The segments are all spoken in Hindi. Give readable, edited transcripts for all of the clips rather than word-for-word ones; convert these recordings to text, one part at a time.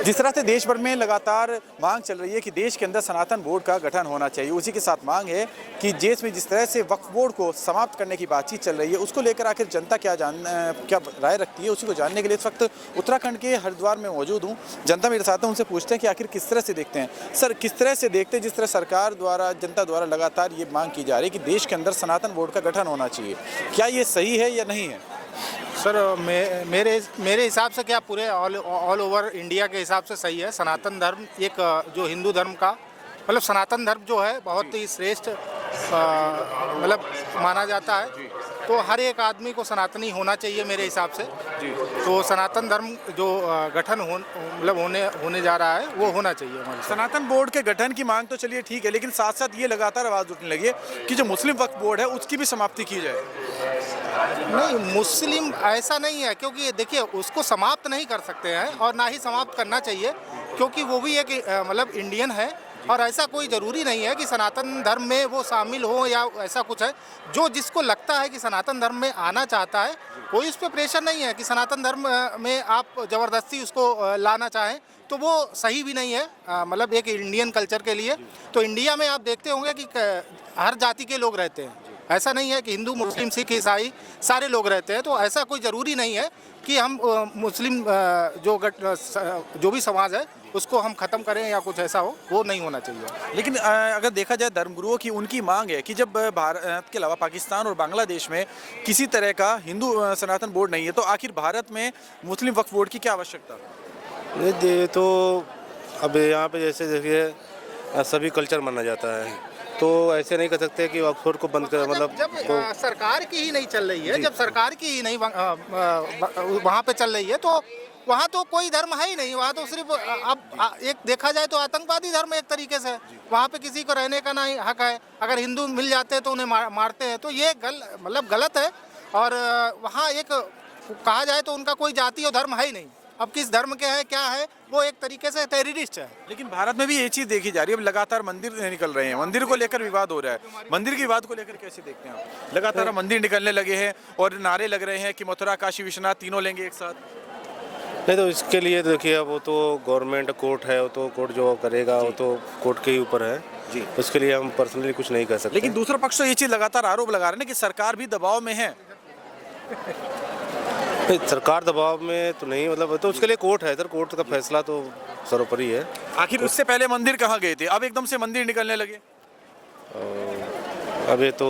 जिस तरह से देश भर में लगातार मांग चल रही है कि देश के अंदर सनातन बोर्ड का गठन होना चाहिए, उसी के साथ मांग है कि देश में जिस तरह से वक्फ बोर्ड को समाप्त करने की बातचीत चल रही है, उसको लेकर आखिर जनता क्या राय रखती है, उसी को जानने के लिए इस वक्त उत्तराखंड के हरिद्वार में मौजूद हूँ। जनता मेरे साथ है, उनसे पूछते हैं कि आखिर किस तरह से देखते हैं। सर, किस तरह से देखते हैं जिस तरह सरकार द्वारा, जनता द्वारा लगातार ये मांग की जा रही है कि देश के अंदर सनातन बोर्ड का गठन होना चाहिए, क्या ये सही है या नहीं है? सर मेरे हिसाब से क्या पूरे ऑल ओवर इंडिया के हिसाब से सही है। सनातन धर्म एक जो हिंदू धर्म का मतलब सनातन धर्म जो है बहुत ही श्रेष्ठ मतलब माना जाता है। तो हर एक आदमी को सनातनी होना चाहिए मेरे हिसाब से। तो सनातन धर्म जो गठन मतलब होने जा रहा है वो होना चाहिए हमारे। सनातन बोर्ड के गठन की मांग तो चलिए ठीक है, लेकिन साथ साथ ये लगातार आवाज़ उठने लगी है कि जो मुस्लिम वक्फ बोर्ड है उसकी भी समाप्ति की जाए। नहीं, मुस्लिम ऐसा नहीं है, क्योंकि देखिए उसको समाप्त नहीं कर सकते हैं और ना ही समाप्त करना चाहिए, क्योंकि वो भी एक मतलब इंडियन है। और ऐसा कोई ज़रूरी नहीं है कि सनातन धर्म में वो शामिल हो या ऐसा कुछ है। जो जिसको लगता है कि सनातन धर्म में आना चाहता है, कोई उस पर प्रेशर नहीं है कि सनातन धर्म में आप ज़बरदस्ती उसको लाना चाहें, तो वो सही भी नहीं है मतलब एक इंडियन कल्चर के लिए। तो इंडिया में आप देखते होंगे कि हर जाति के लोग रहते हैं, ऐसा नहीं है कि हिंदू मुस्लिम सिख ईसाई सारे लोग रहते हैं। तो ऐसा कोई ज़रूरी नहीं है कि हम मुस्लिम जो भी समाज है उसको हम ख़त्म करें या कुछ ऐसा हो, वो नहीं होना चाहिए। लेकिन अगर देखा जाए धर्मगुरुओं की उनकी मांग है कि जब भारत के अलावा पाकिस्तान और बांग्लादेश में किसी तरह का हिंदू सनातन बोर्ड नहीं है, तो आखिर भारत में मुस्लिम वक्फ बोर्ड की क्या आवश्यकता? ये तो अब यहाँ पे जैसे देखिए सभी कल्चर माना जाता है, तो ऐसे नहीं कर सकते कि वक्फ बोर्ड को बंद कर मतलब जब सरकार की ही नहीं चल रही है, जब सरकार की ही नहीं वहाँ पे चल रही है, तो वहाँ तो कोई धर्म है ही नहीं। वहाँ तो सिर्फ अब एक देखा जाए तो आतंकवादी धर्म एक तरीके से वहाँ पे किसी को रहने का नहीं हक है। अगर हिंदू मिल जाते हैं तो उन्हें मारते हैं, तो ये मतलब गलत है। और वहाँ एक कहा जाए तो उनका कोई जाति और धर्म है ही नहीं। अब किस धर्म के हैं क्या है, वो एक तरीके से टेररिस्ट है। लेकिन भारत में भी ये चीज़ देखी जा रही है, अब लगातार मंदिर निकल रहे हैं, मंदिर को लेकर विवाद हो रहा है। मंदिर के विवाद को लेकर कैसे देखते हैं आप? लगातार मंदिर निकलने लगे हैं और नारे लग रहे हैं कि मथुरा काशी विश्वनाथ तीनों लेंगे एक साथ। नहीं, तो इसके लिए देखिए वो तो गवर्नमेंट कोर्ट है, वो तो कोर्ट जो करेगा वो तो कोर्ट के ही ऊपर है जी। उसके लिए हम पर्सनली कुछ नहीं कर सकते। लेकिन दूसरा पक्ष तो ये चीज़ लगातार आरोप लगा रहे हैं ना कि सरकार भी दबाव में है। सरकार दबाव में तो नहीं, मतलब तो उसके लिए कोर्ट है सर, कोर्ट का फैसला तो सर्वोपरि है। आखिर उससे पहले मंदिर कहाँ गए थे, अब एकदम से मंदिर निकलने लगे? अब ये तो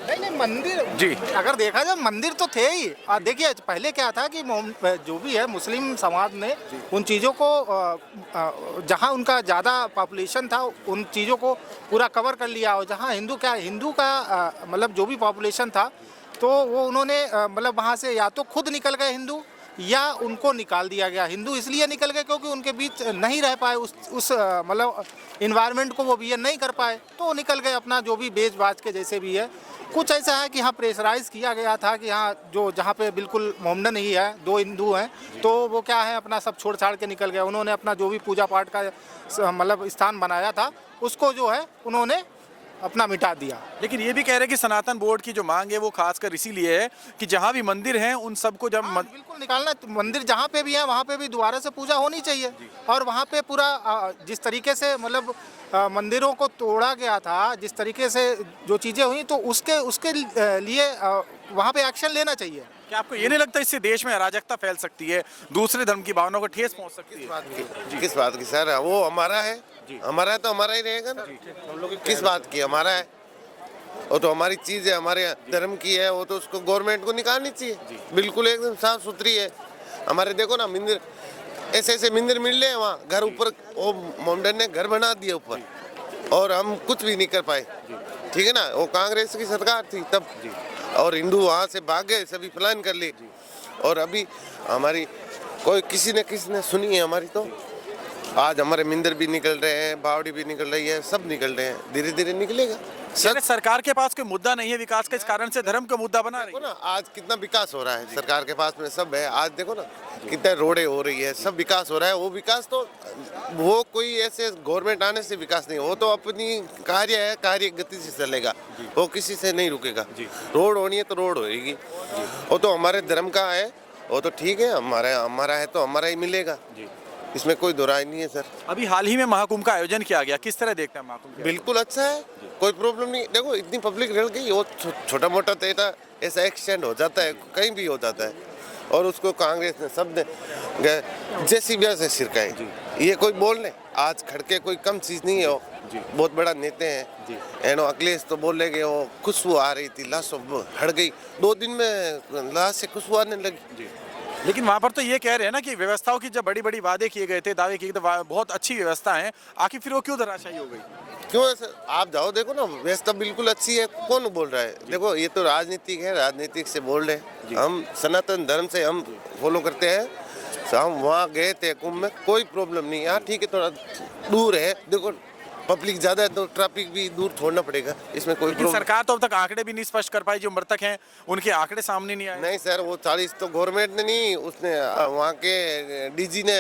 नहीं मंदिर जी, अगर देखा जाए मंदिर तो थे ही। और देखिए पहले क्या था कि जो भी है मुस्लिम समाज ने उन चीज़ों को जहाँ उनका ज़्यादा पॉपुलेशन था उन चीज़ों को पूरा कवर कर लिया, और जहाँ हिंदू का मतलब जो भी पॉपुलेशन था तो वो उन्होंने मतलब वहाँ से या तो खुद निकल गए हिंदू या उनको निकाल दिया गया। हिंदू इसलिए निकल गए क्योंकि उनके बीच नहीं रह पाए, उस मतलब इन्वायरमेंट को वो बियर नहीं कर पाए, तो निकल गए अपना जो भी बेच बाज के जैसे भी है। कुछ ऐसा है कि यहाँ प्रेशराइज किया गया था कि यहाँ जहाँ पे बिल्कुल मोमडन ही है, दो हिंदू हैं, तो वो क्या है अपना सब छोड़ छाड़ के निकल गए। उन्होंने अपना जो भी पूजा पाठ का मतलब स्थान बनाया था उसको जो है उन्होंने अपना मिटा दिया। लेकिन ये भी कह रहे हैं कि सनातन बोर्ड की जो मांग है वो खासकर इसीलिए है कि जहाँ भी मंदिर हैं उन सबको जब बिल्कुल निकालना, मंदिर जहाँ पे भी है वहाँ पे भी दोबारा से पूजा होनी चाहिए। और वहाँ पे पूरा जिस तरीके से मतलब मंदिरों को तोड़ा गया था, जिस तरीके से जो चीज़ें हुई, तो उसके लिए वहाँ पे एक्शन लेना चाहिए। क्या आपको ये नहीं लगता इससे देश में अराजकता फैल सकती है, दूसरे धर्म की भावनाओं को ठेस पहुँच सकती है? किस बात की सर? वो हमारा है, हमारा है तो हमारा ही रहेगा ना। हम लोग किस बात की हमारा है, वो तो हमारी चीज़ है, हमारे धर्म की है, वो तो उसको गवर्नमेंट को निकालनी चाहिए। बिल्कुल एकदम साफ सुथरी है। हमारे देखो ना मंदिर, ऐसे ऐसे मंदिर मिल रहे हैं, वहाँ घर ऊपर वो मोमडन ने घर बना दिया ऊपर, और हम कुछ भी नहीं कर पाए। ठीक है ना, वो कांग्रेस की सरकार थी तब, और हिंदू वहाँ से भाग गए, सभी प्लान कर लिए। और अभी हमारी कोई किसी ने सुनी है हमारी? तो आज हमारे मंदिर भी निकल रहे हैं, बावड़ी भी निकल रही है, सब निकल रहे हैं, धीरे धीरे निकलेगा। सरकार के पास कोई मुद्दा नहीं है विकास का, इस कारण से धर्म का मुद्दा बना रही है ना। आज कितना विकास हो रहा है सरकार के पास में, सब है। आज देखो ना कितने रोडें हो रही है, सब विकास हो रहा है। वो विकास तो वो कोई ऐसे गवर्नमेंट आने से विकास नहीं, वो तो अपनी कार्य है, कार्य गति से चलेगा, वो किसी से नहीं रुकेगा। रोड होनी है तो रोड होएगी, वो तो हमारे धर्म का है, वो तो ठीक है, हमारा है तो हमारा ही मिलेगा। इसमें कोई दो राय नहीं है सर। अभी हाल ही में महाकुंभ का आयोजन किया गया, किस तरह देखते हैं महाकुंभ? बिल्कुल अच्छा है, कोई प्रॉब्लम नहीं। देखो इतनी पब्लिक रह गई, वो छोटा मोटा तो ऐसा एक्सीडेंट हो जाता है, कहीं भी हो जाता है, और उसको कांग्रेस ने सब ने जैसी भी से सिरकाए। ये कोई बोलने आज खड़के कोई कम चीज़ नहीं है, वो बहुत बड़ा नेता हैं। एनो अखिलेश तो बोले कि वो खुशबू आ रही थी, लाश हट गई, 2 दिन में लाश से खुशबू आने लगी। लेकिन वहाँ पर तो ये कह रहे हैं ना कि व्यवस्थाओं की जब बड़ी बड़ी वादे किए गए थे, दावे किए गए थे, बहुत अच्छी व्यवस्था है, आखिर फिर वो क्यों धराशायी हो गई? क्यों ऐसा? आप जाओ देखो ना, व्यवस्था बिल्कुल अच्छी है, कौन बोल रहा है? देखो ये तो राजनीतिक है, राजनीतिक से बोल रहे हैं। हम सनातन धर्म से हम फॉलो करते हैं, हम वहाँ गए थे कुंभ में, कोई प्रॉब्लम नहीं। यहाँ ठीक है, थोड़ा दूर है, देखो पब्लिक ज़्यादा है तो ट्रैफिक भी दूर छोड़ना पड़ेगा, इसमें कोई लेकिन सरकार तो अब तक आंकड़े भी नहीं स्पष्ट कर पाई, जो मृतक हैं उनके आंकड़े सामने नहीं आए। नहीं सर, वो 40 तो गवर्नमेंट ने नहीं, उसने वहाँ के डीजी ने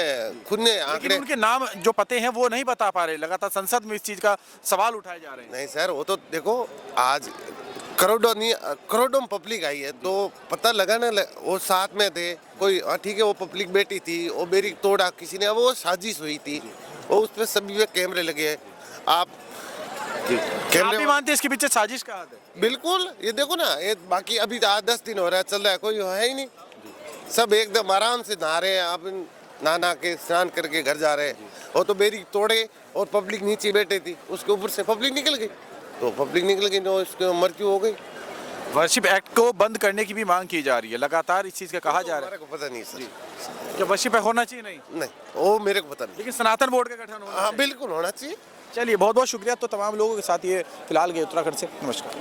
खुद ने लेकिन आंकड़े। उनके नाम जो पते हैं वो नहीं बता पा रहे, लगातार संसद में इस चीज का सवाल उठाए जा रहे हैं। नहीं सर, वो तो देखो आज करोड़ों नहीं करोड़ों पब्लिक आई है तो पता लगा ना, वो साथ में थे कोई। ठीक है, वो पब्लिक बैठी थी, वो बैरिक तोड़ा किसी ने, वो साजिश हुई थी, वो उस पर सभी पे कैमरे लगे हैं। आप आप भी मानते हैं इसके पीछे साजिश का हाथ है? बिल्कुल, ये देखो ना, ये बाकी अभी 10 दिन हो रहा है, चल रहा है, कोई है ही नहीं, सब एकदम आराम से नहा रहे हैं। आप नहा के स्नान करके घर जा रहे हैं, वो तो बैरिक तोड़े और पब्लिक नीचे बैठे थी, उसके ऊपर से पब्लिक निकल गई, तो पब्लिक निकल गई तो उसकी मृत्यु हो गई। वर्शिप एक्ट को बंद करने की भी मांग की जा रही है, लगातार इस चीज का कहा जा रहा है। मेरे को पता नहीं सर, कि वर्शिप एक्ट होना चाहिए? नहीं वो मेरे को पता नहीं। लेकिन सनातन बोर्ड का गठन होना हाँ चाहिए। बिल्कुल होना चाहिए। चलिए, बहुत बहुत शुक्रिया। तो तमाम लोगों के साथ ये फिलहाल गए उत्तराखंड से। नमस्कार।